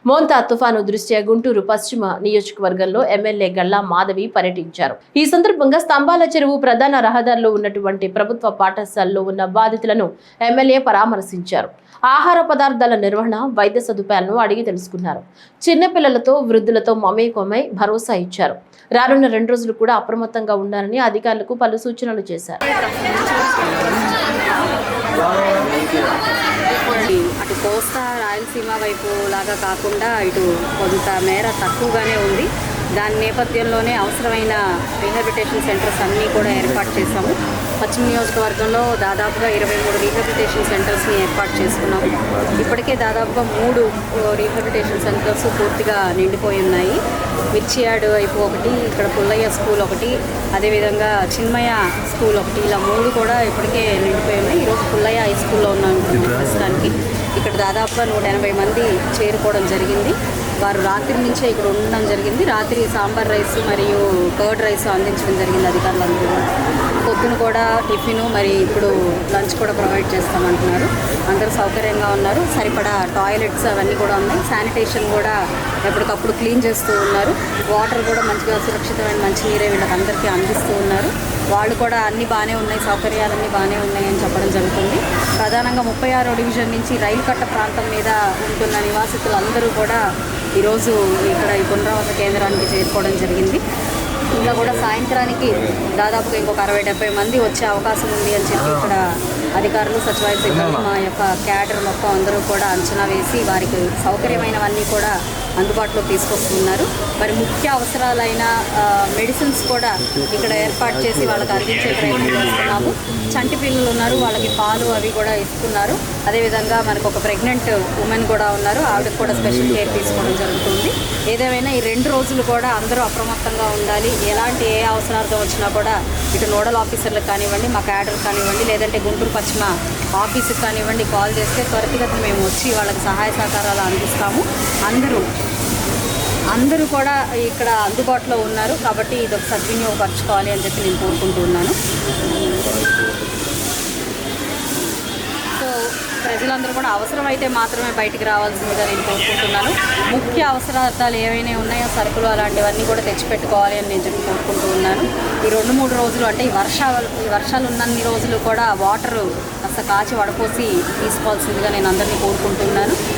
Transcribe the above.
మోంతా తుఫాను దృష్ట్యా గుంటూరు పశ్చిమ నియోజకవర్గంలో ఎమ్మెల్యే గల్లా మాధవి పర్యటించారు. ఈ సందర్భంగా స్తంభాల చెరువు ప్రధాన రహదారిలో ఉన్నటువంటి ప్రభుత్వ పాఠశాలలో ఉన్న బాధితులను ఎమ్మెల్యే పరామర్శించారు. ఆహార పదార్థాల నిర్వహణ, వైద్య సదుపాయాలను అడిగి తెలుసుకున్నారు. చిన్నపిల్లలతో వృద్ధులతో మమేకమై భరోసా ఇచ్చారు. రానున్న 2 రోజులు కూడా అప్రమత్తంగా ఉండాలని అధికారులకు పలు సూచనలు చేశారు. అటు కోస్తా రాయలసీమ వైపు లాగా కాకుండా ఇటు కొంత మేర తక్కువగానే ఉంది. దాని నేపథ్యంలోనే అవసరమైన రీహాబిలిటేషన్ సెంటర్స్ అన్నీ కూడా ఏర్పాటు చేశాము. పశ్చిమ నియోజకవర్గంలో దాదాపుగా 23 రీహాబిలిటేషన్ సెంటర్స్ని ఏర్పాటు చేసుకున్నాము. ఇప్పటికే దాదాపుగా 3 రీహాబిలిటేషన్ సెంటర్స్ పూర్తిగా నిండిపోయి ఉన్నాయి. మిర్చియాడ్ వైపు ఒకటి, ఇక్కడ పుల్లయ్య స్కూల్ ఒకటి, అదేవిధంగా చిన్మయ స్కూల్ ఒకటి, ఇలా 3 కూడా ఇప్పటికే నిండిపోయి ఉన్నాయి. ఈరోజు పుల్లయ్య హై స్కూల్లో ఉన్నాం ప్రస్తుతానికి. ఇక్కడ దాదాపుగా 180 మంది చేరుకోవడం జరిగింది. వారు రాత్రి నుంచే ఇక్కడ ఉండడం జరిగింది. రాత్రి సాంబార్ రైస్ మరియు కర్డ్ రైస్ అందించడం జరిగింది అధికారులందరూ కూడా. పొద్దున కూడా టిఫిన్, మరి ఇప్పుడు లంచ్ కూడా ప్రొవైడ్ చేస్తామంటున్నారు. అందరూ సౌకర్యంగా ఉన్నారు. సరిపడా టాయిలెట్స్ అవన్నీ కూడా ఉన్నాయి. శానిటేషన్ కూడా ఎప్పటికప్పుడు క్లీన్ చేస్తూ ఉన్నారు. వాటర్ కూడా మంచిగా సురక్షితమైన మంచినీరే వీళ్ళకి అందరికీ అందిస్తూ ఉన్నారు. వాళ్ళు కూడా అన్నీ బాగానే ఉన్నాయి, సౌకర్యాలన్నీ బాగానే ఉన్నాయని చెప్పడం జరుగుతుంది. ప్రధానంగా 36వ డివిజన్ నుంచి రైలు కట్ట ప్రాంతం మీద ఉంటున్న నివాసితులందరూ కూడా ఈరోజు ఇక్కడ ఈ పునరావాస కేంద్రానికి చేరుకోవడం జరిగింది. ఇంకా కూడా సాయంత్రానికి దాదాపుగా ఇంకొక 60-70 మంది వచ్చే అవకాశం ఉంది అని చెప్పి ఇక్కడ అధికారులు, సచివాలయ సిబ్బంది, మా యొక్క క్యాడర్ మొత్తం అందరూ కూడా అంచనా వేసి వారికి సౌకర్యమైనవన్నీ కూడా అందుబాటులో తీసుకొస్తున్నారు. మరి ముఖ్య అవసరాలైన మెడిసిన్స్ కూడా ఇక్కడ ఏర్పాటు చేసి వాళ్ళకి అందించే ప్రయత్నం చేస్తున్నాము. చంటి పిల్లలు ఉన్నారు, వాళ్ళకి పాలు అవి కూడా ఇస్తున్నారు. అదేవిధంగా మనకు ఒక ప్రెగ్నెంట్ ఉమెన్ కూడా ఉన్నారు, ఆవిడకి కూడా స్పెషల్ కేర్ తీసుకోవడం జరుగుతుంది. ఏదేమైనా ఈ 2 రోజులు కూడా అందరూ అప్రమత్తంగా ఉండాలి. ఎలాంటి ఏ అవసరాలతో వచ్చినా కూడా ఇటు నోడల్ ఆఫీసర్లకు కానివ్వండి, మా క్యాడర్ కానివ్వండి, లేదంటే గుంటూరు పశ్చిమ ఆఫీసుకి కానివ్వండి కాల్ చేస్తే త్వరితగతిన మేము వచ్చి వాళ్ళకి సహాయ సహకారాలు అందిస్తాము. అందరూ కూడా ఇక్కడ అందుబాటులో ఉన్నారు. కాబట్టి ఇది ఒక సద్వినియోగపరచుకోవాలి అని చెప్పి నేను కోరుకుంటున్నాను. సో ప్రజలందరూ కూడా అవసరమైతే మాత్రమే బయటికి రావాల్సిందిగా నేను కోరుకుంటున్నాను. ముఖ్య అవసరాలు ఏవైనా ఉన్నాయో సరుకులు అలాంటివన్నీ కూడా తెచ్చిపెట్టుకోవాలి అని నేను చెప్పి కోరుకుంటూ ఉన్నాను. ఈ 2-3 రోజులు అంటే ఈ వర్షాలు ఉన్నన్ని రోజులు కూడా వాటర్ కాస్త కాచి వడపోసి తీసుకోవాల్సిందిగా నేను అందరినీ కోరుకుంటున్నాను.